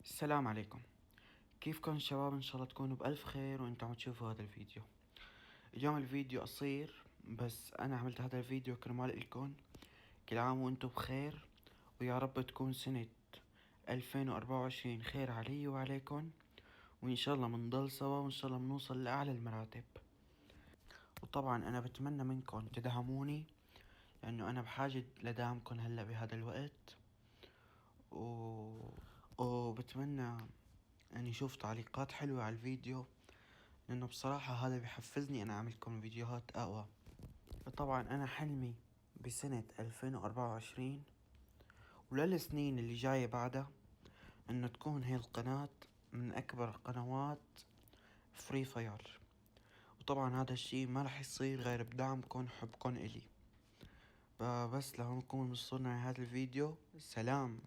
السلام عليكم. كيفكن شباب؟ ان شاء الله تكونوا بألف خير وانتم عم تشوفوا هذا الفيديو. اليوم الفيديو قصير، بس انا عملت هذا الفيديو كرمال الكم. كل عام وانتم بخير، ويا رب تكون سنة 2024 خير علي وعليكم، وان شاء الله منضل سوا، وان شاء الله منوصل لأعلى المراتب. وطبعا انا بتمنى منكم تدعموني، لانه انا بحاجة لدعمكم هلا بهذا الوقت. و... وبتمنى اني اشوف تعليقات حلوة على الفيديو، لانه بصراحة هذا بيحفزني انا اعملكم فيديوهات اقوى. طبعا انا حلمي بسنة 2024 وللسنين اللي جاية بعدها انه تكون هي القناة من اكبر قنوات فري فاير. وطبعا هذا الشي ما رح يصير غير بدعمكم حبكم الي. بس لهون نكون وصلنا لهذا الفيديو. سلام.